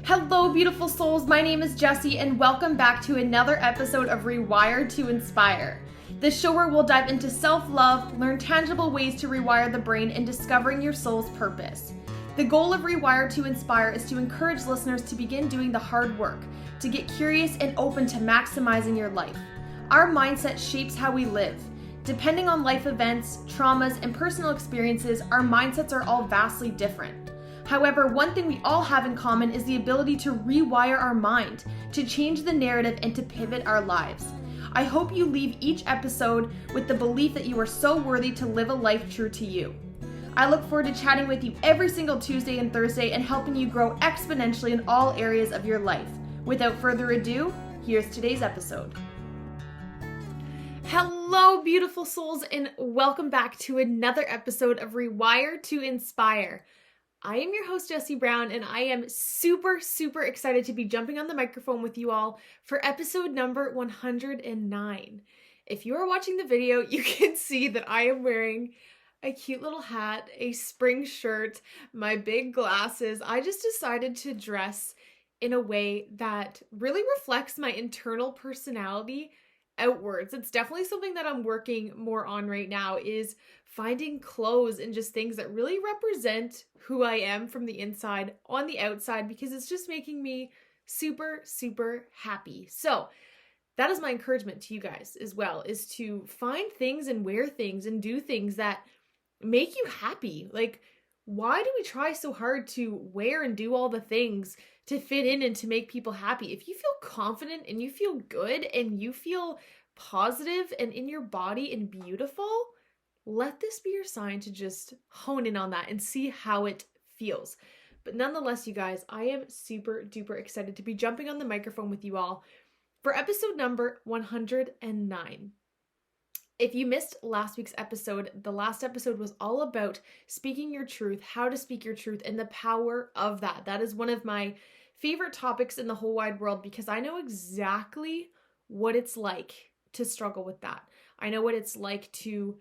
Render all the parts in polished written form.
Hello, beautiful souls. My name is Jessie, and welcome back to another episode of Rewire to Inspire. This show where we'll dive into self-love, learn tangible ways to rewire the brain, and discovering your soul's purpose. The goal of Rewire to Inspire is to encourage listeners to begin doing the hard work, to get curious and open to maximizing your life. Our mindset shapes how we live. Depending on life events, traumas, and personal experiences, our mindsets are all vastly different. However, one thing we all have in common is the ability to rewire our mind, to change the narrative, and to pivot our lives. I hope you leave each episode with the belief that you are so worthy to live a life true to you. I look forward to chatting with you every single Tuesday and Thursday and helping you grow exponentially in all areas of your life. Without further ado, here's today's episode. Hello, beautiful souls, and welcome back to another episode of Rewire to Inspire. I am your host, Jessie Brown, and I am super excited to be jumping on the microphone with you all for episode number 109. If you are watching the video, you can see that I am wearing a cute little hat, a spring shirt, my big glasses. I just decided to dress in a way that really reflects my internal personality outwards. It's definitely something that I'm working more on right now, is finding clothes and just things that really represent who I am from the inside on the outside, because it's just making me super happy. So that is my encouragement to you guys as well, is to find things and wear things and do things that make you happy. Like, why do we try so hard to wear and do all the things to fit in and to make people happy? If you feel confident and you feel good and you feel positive and in your body and beautiful, let this be your sign to just hone in on that and see how it feels. But nonetheless, you guys, I am super duper excited to be jumping on the microphone with you all for episode number 109. If you missed last week's episode, the last episode was all about speaking your truth, how to speak your truth, and the power of that. That is one of my favorite topics in the whole wide world, because I know exactly what it's like to struggle with that. I know what it's like to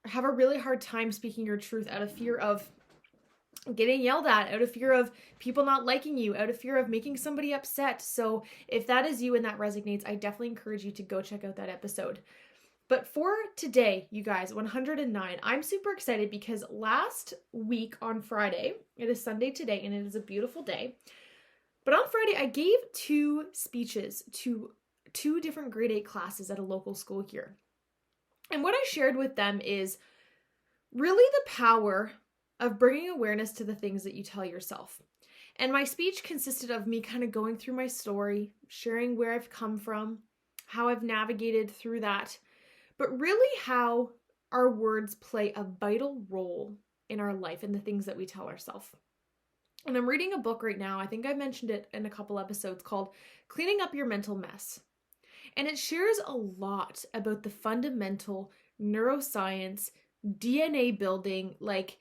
have a really hard time speaking your truth out of fear of getting yelled at, out of fear of people not liking you, out of fear of making somebody upset. So if that is you and that resonates, I definitely encourage you to go check out that episode. But for today, you guys, 109, I'm super excited because last week on Friday, it is Sunday today, and it is a beautiful day. But on Friday, I gave 2 speeches to 2 different grade 8 classes at a local school here. And what I shared with them is really the power of bringing awareness to the things that you tell yourself. And my speech consisted of me kind of going through my story, sharing where I've come from, how I've navigated through that, but really how our words play a vital role in our life and the things that we tell ourselves. And I'm reading a book right now, I think I mentioned it in a couple episodes, called Cleaning Up Your Mental Mess. And it shares a lot about the fundamental neuroscience, DNA building, like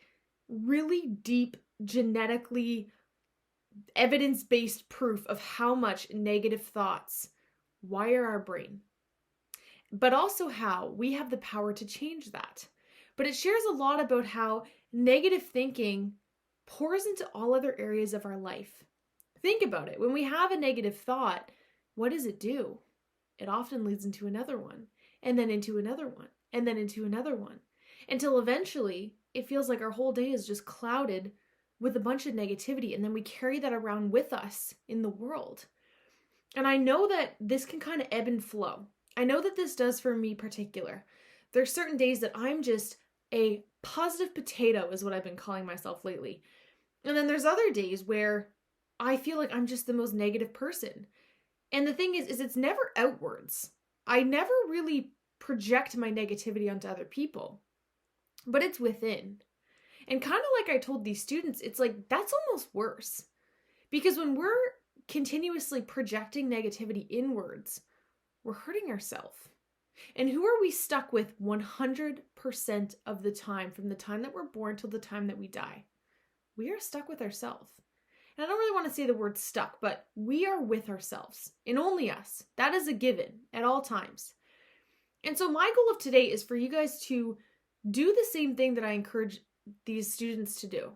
really deep, genetically evidence-based proof of how much negative thoughts wire our brain, but also how we have the power to change that. But it shares a lot about how negative thinking pours into all other areas of our life. Think about it. When we have a negative thought, what does it do? It often leads into another one, and then into another one, and then into another one, until eventually it feels like our whole day is just clouded with a bunch of negativity, and then we carry that around with us in the world. And I know that this can kind of ebb and flow. I know that this does for me particular. There's certain days that I'm just a positive potato, is what I've been calling myself lately. And then there's other days where I feel like I'm just the most negative person. And the thing is it's never outwards. I never really project my negativity onto other people, but it's within. And kind of like I told these students, it's like, that's almost worse. Because when we're continuously projecting negativity inwards, we're hurting ourselves. And who are we stuck with 100% of the time, from the time that we're born till the time that we die? We are stuck with ourselves. And I don't really want to say the word stuck, but we are with ourselves, and only us. That is a given at all times. And so my goal of today is for you guys to do the same thing that I encourage these students to do.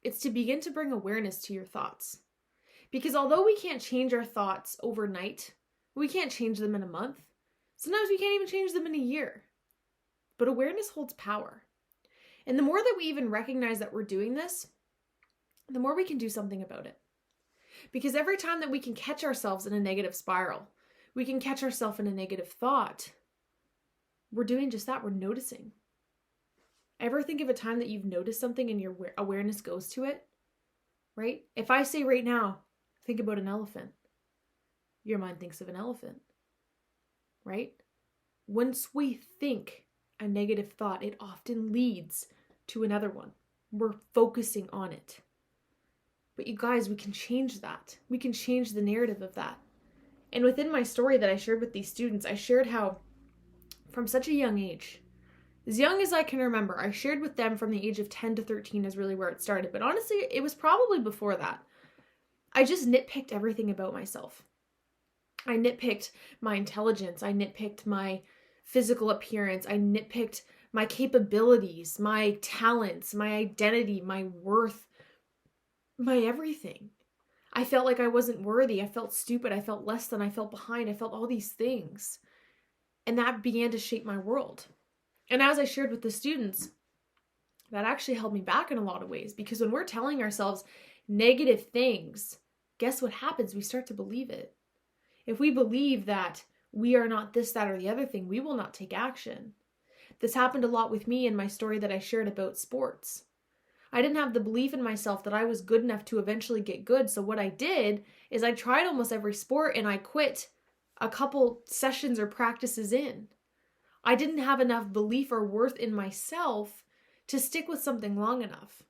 It's to begin to bring awareness to your thoughts. Because although we can't change our thoughts overnight, we can't change them in a month. Sometimes we can't even change them in a year. But awareness holds power. And the more that we even recognize that we're doing this, the more we can do something about it. Because every time that we can catch ourselves in a negative spiral, we can catch ourselves in a negative thought, we're doing just that. We're noticing. Ever think of a time that you've noticed something and your awareness goes to it? Right? If I say right now, think about an elephant, your mind thinks of an elephant. Right? Once we think a negative thought, it often leads to another one. We're focusing on it. But you guys, we can change that. We can change the narrative of that. And within my story that I shared with these students, I shared how from such a young age, as young as I can remember, I shared with them from the age of 10 to 13 is really where it started. But honestly, it was probably before that. I just nitpicked everything about myself. I nitpicked my intelligence. I nitpicked my physical appearance. I nitpicked my capabilities, my talents, my identity, my worth, my everything. I felt like I wasn't worthy. I felt stupid. I felt less than. I felt behind. I felt all these things. And that began to shape my world. And as I shared with the students, that actually held me back in a lot of ways. Because when we're telling ourselves negative things, guess what happens? We start to believe it. If we believe that we are not this, that, or the other thing, we will not take action. This happened a lot with me in my story that I shared about sports. I didn't have the belief in myself that I was good enough to eventually get good. So what I did is I tried almost every sport and I quit a couple sessions or practices in. I didn't have enough belief or worth in myself to stick with something long enough.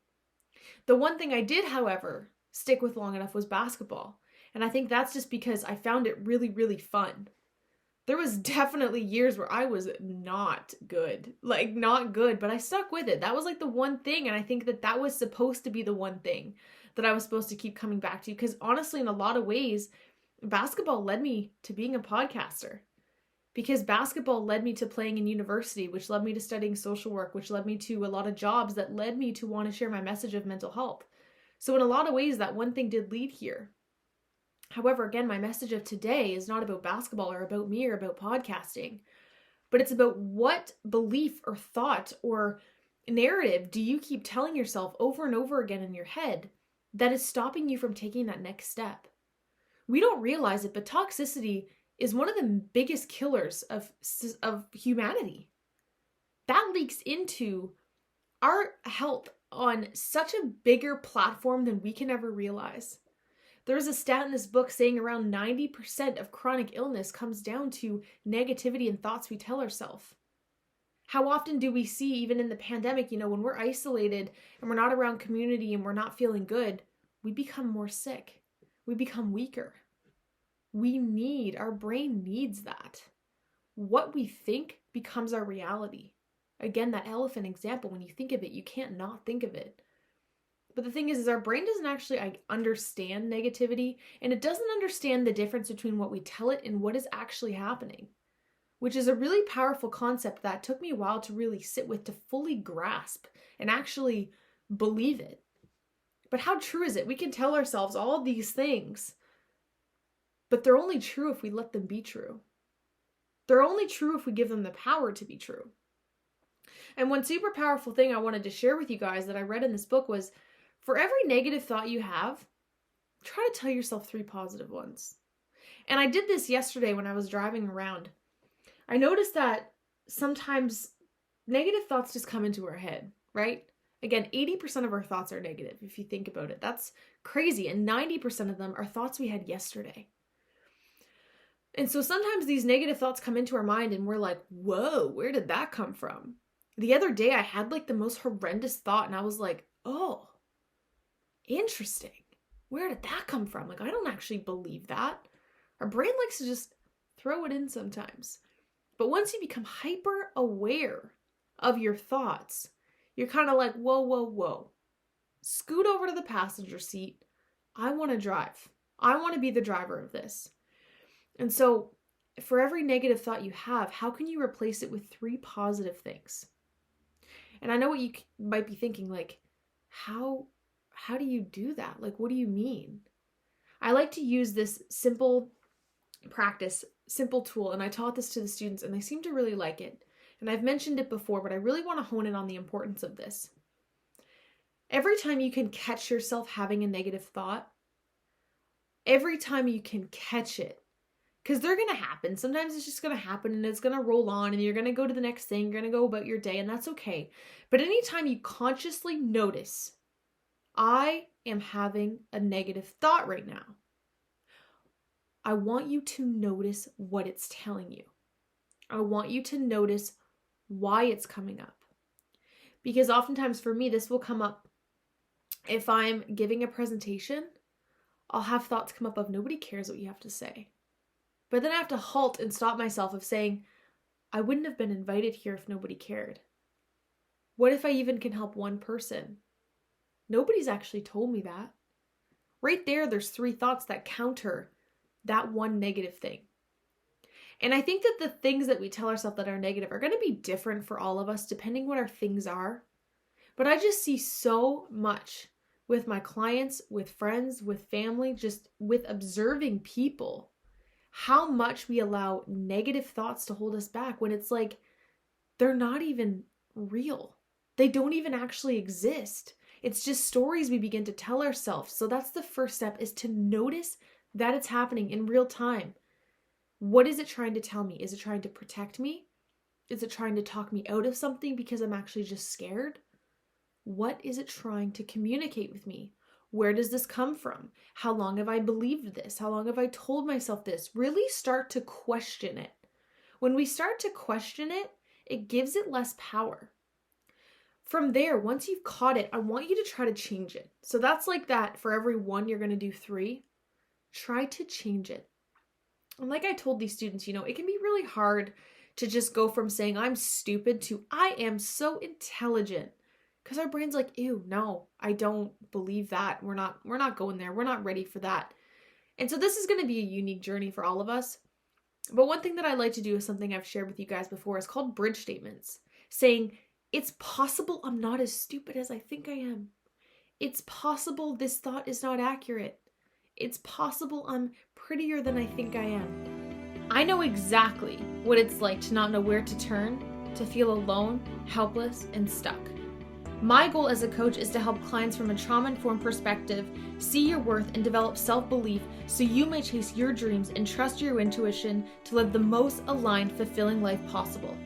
The one thing I did, however, stick with long enough was basketball. And I think that's just because I found it really, really fun. There was definitely years where I was not good, but I stuck with it. That was like the one thing. And I think that that was supposed to be the one thing that I was supposed to keep coming back to. Because honestly, in a lot of ways, basketball led me to being a podcaster. Because basketball led me to playing in university, which led me to studying social work, which led me to a lot of jobs that led me to want to share my message of mental health. So in a lot of ways, that one thing did lead here. However, again, my message of today is not about basketball or about me or about podcasting, but it's about what belief or thought or narrative do you keep telling yourself over and over again in your head that is stopping you from taking that next step. We don't realize it, but toxicity is one of the biggest killers of humanity. That leaks into our health on such a bigger platform than we can ever realize. There's a stat in this book saying around 90% of chronic illness comes down to negativity and thoughts we tell ourselves. How often do we see, even in the pandemic, when we're isolated and we're not around community and we're not feeling good, we become more sick. We become weaker. Our brain needs that. What we think becomes our reality. Again, that elephant example, when you think of it, you can't not think of it. But the thing is our brain doesn't actually understand negativity, and it doesn't understand the difference between what we tell it and what is actually happening, which is a really powerful concept that took me a while to really sit with, to fully grasp and actually believe it. But how true is it? We can tell ourselves all these things, but they're only true if we let them be true. They're only true if we give them the power to be true. And one super powerful thing I wanted to share with you guys that I read in this book was, for every negative thought you have, try to tell yourself 3 positive ones. And I did this yesterday when I was driving around. I noticed that sometimes negative thoughts just come into our head, right? Again, 80% of our thoughts are negative if you think about it. That's crazy. And 90% of them are thoughts we had yesterday. And so sometimes these negative thoughts come into our mind and we're like, whoa, where did that come from? The other day I had the most horrendous thought and I was like, oh, interesting. Where did that come from? I don't actually believe that. Our brain likes to just throw it in sometimes. But once you become hyper aware of your thoughts, you're kind of like, whoa, whoa, whoa. Scoot over to the passenger seat. I want to drive. I want to be the driver of this. And so for every negative thought you have, how can you replace it with 3 positive things? And I know what you might be thinking, how do you do that? What do you mean? I like to use this simple practice, simple tool, and I taught this to the students and they seem to really like it. And I've mentioned it before, but I really want to hone in on the importance of this. Every time you can catch yourself having a negative thought, every time you can catch it, because they're going to happen. Sometimes it's just going to happen and it's going to roll on and you're going to go to the next thing. You're going to go about your day and that's okay. But anytime you consciously notice, I am having a negative thought right now, I want you to notice what it's telling you. I want you to notice why it's coming up. Because oftentimes for me, this will come up if I'm giving a presentation. I'll have thoughts come up of nobody cares what you have to say. But then I have to halt and stop myself of saying, I wouldn't have been invited here if nobody cared. What if I even can help one person? Nobody's actually told me that. Right there's 3 thoughts that counter that one negative thing. And I think that the things that we tell ourselves that are negative are going to be different for all of us depending what our things are. But I just see so much with my clients, with friends, with family, just with observing people, how much we allow negative thoughts to hold us back when it's like they're not even real. They don't even actually exist. It's just stories we begin to tell ourselves. So that's the first step, is to notice that it's happening in real time. What is it trying to tell me? Is it trying to protect me? Is it trying to talk me out of something because I'm actually just scared? What is it trying to communicate with me? Where does this come from? How long have I believed this? How long have I told myself this? Really start to question it. When we start to question it, it gives it less power. From there, once you've caught it, I want you to try to change it. So that's like that. For every 1, you're going to do 3. Try to change it. And like I told these students, it can be really hard to just go from saying I'm stupid to I am so intelligent. Because our brain's like, ew, no, I don't believe that. We're not going there. We're not ready for that. And so this is going to be a unique journey for all of us. But one thing that I like to do is something I've shared with you guys before. Is called bridge statements. Saying, it's possible I'm not as stupid as I think I am. It's possible this thought is not accurate. It's possible I'm prettier than I think I am. I know exactly what it's like to not know where to turn, to feel alone, helpless, and stuck. My goal as a coach is to help clients from a trauma-informed perspective see your worth and develop self-belief so you may chase your dreams and trust your intuition to live the most aligned, fulfilling life possible.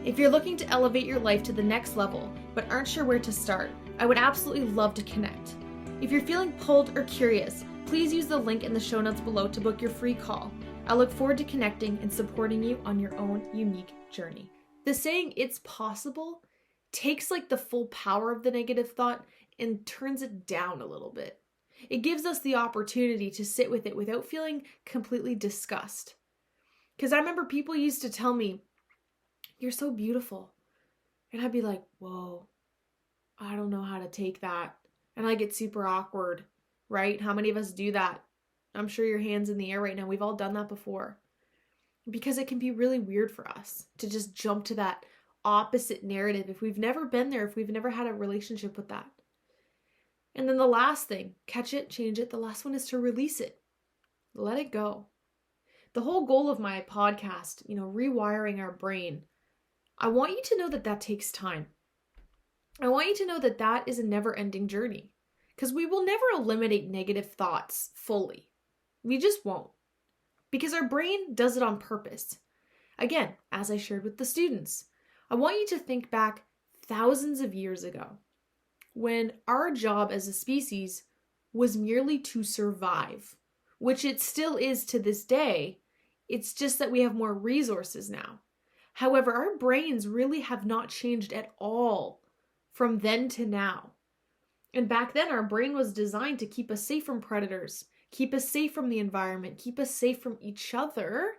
If you're looking to elevate your life to the next level but aren't sure where to start, I would absolutely love to connect. If you're feeling pulled or curious, please use the link in the show notes below to book your free call. I look forward to connecting and supporting you on your own unique journey. The saying, it's possible, takes like the full power of the negative thought and turns it down a little bit. It gives us the opportunity to sit with it without feeling completely disgust. Because I remember people used to tell me, you're so beautiful. And I'd be like, whoa, I don't know how to take that. And I get super awkward, right? How many of us do that? I'm sure your hand's in the air right now. We've all done that before. Because it can be really weird for us to just jump to that opposite narrative if we've never been there, if we've never had a relationship with that. And then the last thing, catch it, change it. The last one is to release it. Let it go. The whole goal of my podcast, rewiring our brain, I want you to know that that takes time. I want you to know that that is a never-ending journey because we will never eliminate negative thoughts fully. We just won't because our brain does it on purpose. Again, as I shared with the students, I want you to think back thousands of years ago when our job as a species was merely to survive, which it still is to this day. It's just that we have more resources now. However, our brains really have not changed at all from then to now. And back then, our brain was designed to keep us safe from predators, keep us safe from the environment, keep us safe from each other.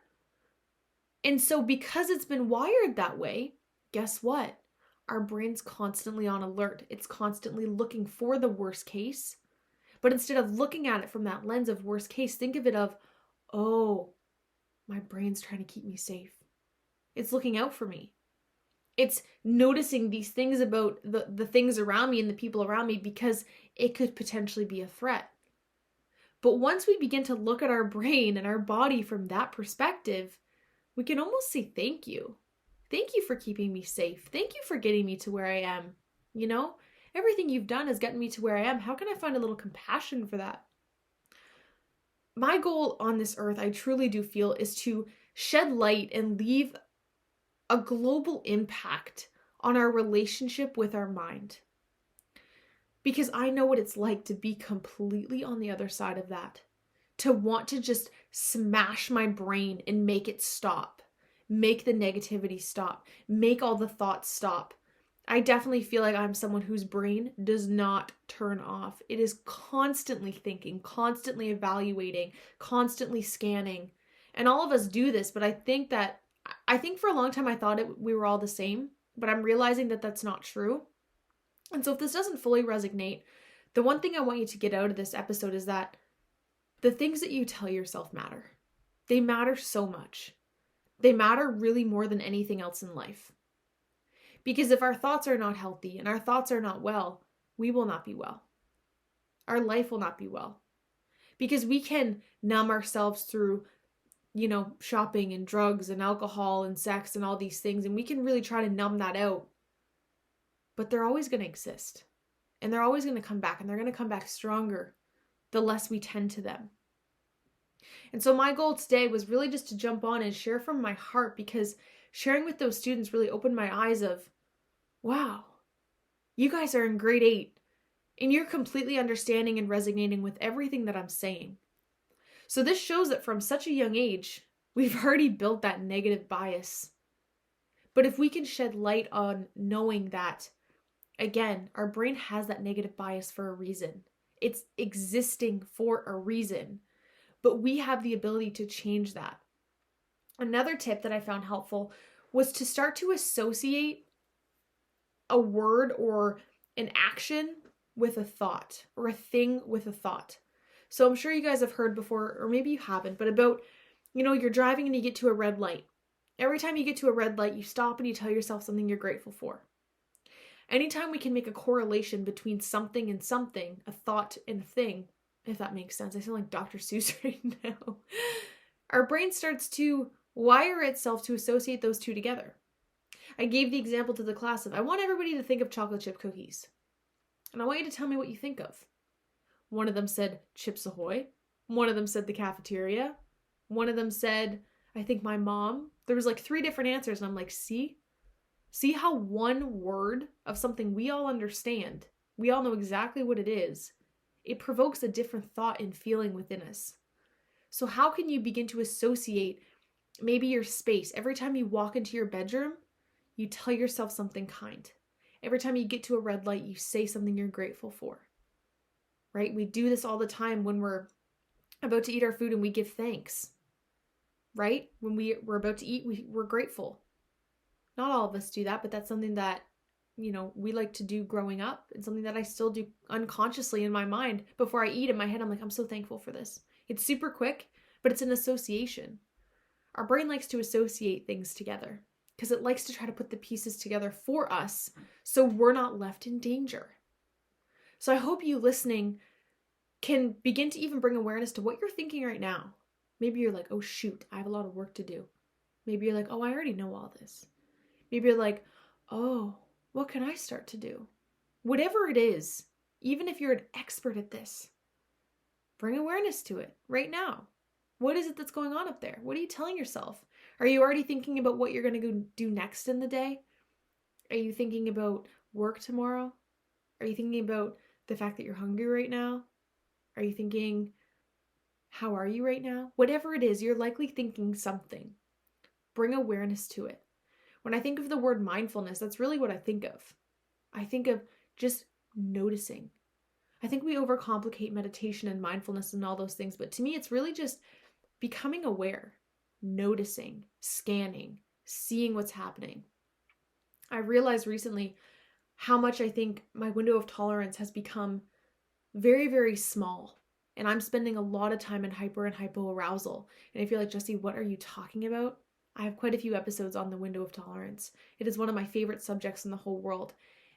And so because it's been wired that way, guess what? Our brain's constantly on alert. It's constantly looking for the worst case. But instead of looking at it from that lens of worst case, think of it of, oh, my brain's trying to keep me safe. It's looking out for me. It's noticing these things about the things around me and the people around me because it could potentially be a threat. But once we begin to look at our brain and our body from that perspective, we can almost say thank you. Thank you for keeping me safe. Thank you for getting me to where I am. You know, everything you've done has gotten me to where I am. How can I find a little compassion for that? My goal on this earth, I truly do feel, is to shed light and leave a global impact on our relationship with our mind. Because I know what it's like to be completely on the other side of that. To want to just smash my brain and make it stop. Make the negativity stop. Make all the thoughts stop. I definitely feel like I'm someone whose brain does not turn off. It is constantly thinking, constantly evaluating, constantly scanning. And all of us do this, but I think for a long time I thought we were all the same, but I'm realizing that that's not true. And so if this doesn't fully resonate, the one thing I want you to get out of this episode is that the things that you tell yourself matter. They matter so much. They matter really more than anything else in life. Because if our thoughts are not healthy and our thoughts are not well, we will not be well. Our life will not be well. Because we can numb ourselves through, shopping and drugs and alcohol and sex and all these things, and we can really try to numb that out. But they're always going to exist. And they're always going to come back, and they're going to come back stronger the less we tend to them. And so my goal today was really just to jump on and share from my heart, because sharing with those students really opened my eyes of, wow, you guys are in grade 8 and you're completely understanding and resonating with everything that I'm saying. So this shows that from such a young age, we've already built that negative bias. But if we can shed light on knowing that, again, our brain has that negative bias for a reason. It's existing for a reason, but we have the ability to change that. Another tip that I found helpful was to start to associate a word or an action with a thought, or a thing with a thought. So I'm sure you guys have heard before, or maybe you haven't, but about, you're driving and you get to a red light. Every time you get to a red light, you stop and you tell yourself something you're grateful for. Anytime we can make a correlation between something and something, a thought and a thing, if that makes sense. I sound like Dr. Seuss right now. Our brain starts to wire itself to associate those two together. I gave the example to the class of, I want everybody to think of chocolate chip cookies. And I want you to tell me what you think of. One of them said Chips Ahoy. One of them said the cafeteria. One of them said, I think my mom. There was like 3 different answers. And I'm like, see how one word of something we all understand, we all know exactly what it is, it provokes a different thought and feeling within us. So how can you begin to associate maybe your space? Every time you walk into your bedroom, you tell yourself something kind. Every time you get to a red light, you say something you're grateful for, right? We do this all the time when we're about to eat our food and we give thanks, right? When we're about to eat, we're grateful. Not all of us do that, but that's something that, we like to do growing up, and something that I still do unconsciously in my mind. Before I eat, in my head, I'm like, I'm so thankful for this. It's super quick, but it's an association. Our brain likes to associate things together because it likes to try to put the pieces together for us so we're not left in danger. So I hope you listening can begin to even bring awareness to what you're thinking right now. Maybe you're like, oh shoot, I have a lot of work to do. Maybe you're like, oh, I already know all this. Maybe you're like, oh, what can I start to do? Whatever it is, even if you're an expert at this, bring awareness to it right now. What is it that's going on up there? What are you telling yourself? Are you already thinking about what you're going to go do next in the day? Are you thinking about work tomorrow? Are you thinking about the fact that you're hungry right now? Are you thinking, how are you right now? Whatever it is, you're likely thinking something. Bring awareness to it. When I think of the word mindfulness, that's really what I think of. I think of just noticing. I think we overcomplicate meditation and mindfulness and all those things, but to me, it's really just becoming aware, noticing, scanning, seeing what's happening. I realized recently how much I think my window of tolerance has become very, very small. And I'm spending a lot of time in hyper and hypoarousal. And if you're like, Jessie, what are you talking about? I have quite a few episodes on the window of tolerance. It is one of my favorite subjects in the whole world.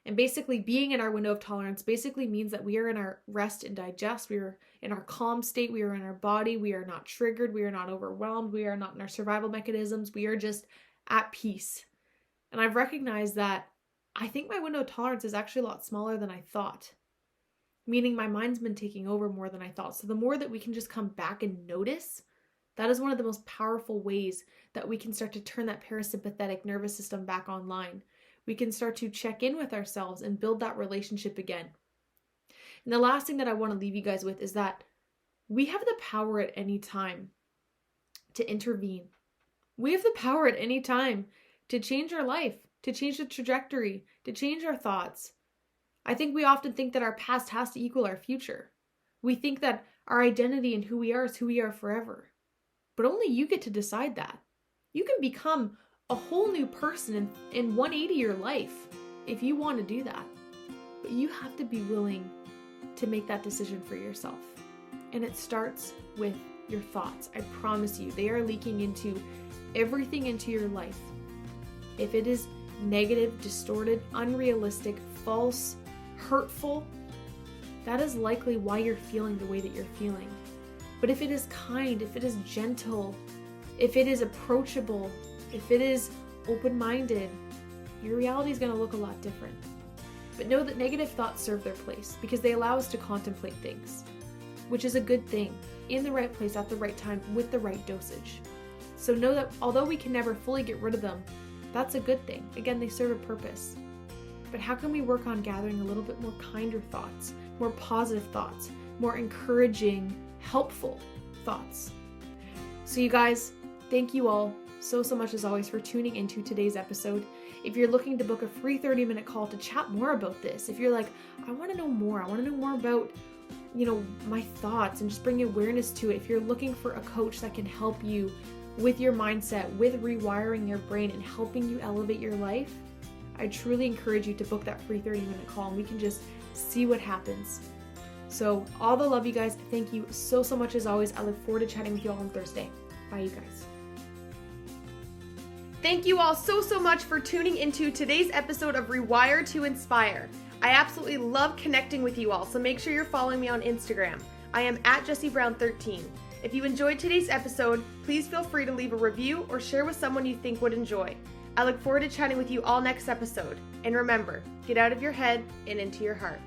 And basically being in our window of tolerance basically means that we are in our rest and digest. We are in our calm state. We are in our body. We are not triggered. We are not overwhelmed. We are not in our survival mechanisms. We are just at peace. And I've recognized that I think my window of tolerance is actually a lot smaller than I thought, meaning my mind's been taking over more than I thought. So the more that we can just come back and notice, that is one of the most powerful ways that we can start to turn that parasympathetic nervous system back online. We can start to check in with ourselves and build that relationship again. And the last thing that I want to leave you guys with is that we have the power at any time to intervene. We have the power at any time to change our life, to change the trajectory, to change our thoughts. I think we often think that our past has to equal our future. We think that our identity and who we are is who we are forever. But only you get to decide that. You can become a whole new person in 180 your life if you want to do that. But you have to be willing to make that decision for yourself. And it starts with your thoughts. I promise you, they are leaking into everything into your life. If it is negative, distorted, unrealistic, false, hurtful, that is likely why you're feeling the way that you're feeling. But if it is kind, if it is gentle, if it is approachable, if it is open-minded, your reality is going to look a lot different. But know that negative thoughts serve their place because they allow us to contemplate things, which is a good thing, in the right place at the right time with the right dosage. So know that although we can never fully get rid of them, that's a good thing. Again, they serve a purpose. But how can we work on gathering a little bit more kinder thoughts, more positive thoughts, more encouraging, helpful thoughts? So you guys, thank you all so much as always for tuning into today's episode. If you're looking to book a free 30-minute call to chat more about this, if you're like, I want to know more about, my thoughts and just bring awareness to it. If you're looking for a coach that can help you with your mindset, with rewiring your brain and helping you elevate your life, I truly encourage you to book that free 30-minute call and we can just see what happens. So all the love, you guys. Thank you so much as always. I look forward to chatting with you all on Thursday. Bye, you guys. Thank you all so much for tuning into today's episode of Rewire to Inspire. I absolutely love connecting with you all, so make sure you're following me on Instagram. I am at Jessie Brown 13. If you enjoyed today's episode, please feel free to leave a review or share with someone you think would enjoy. I look forward to chatting with you all next episode. And remember, get out of your head and into your heart.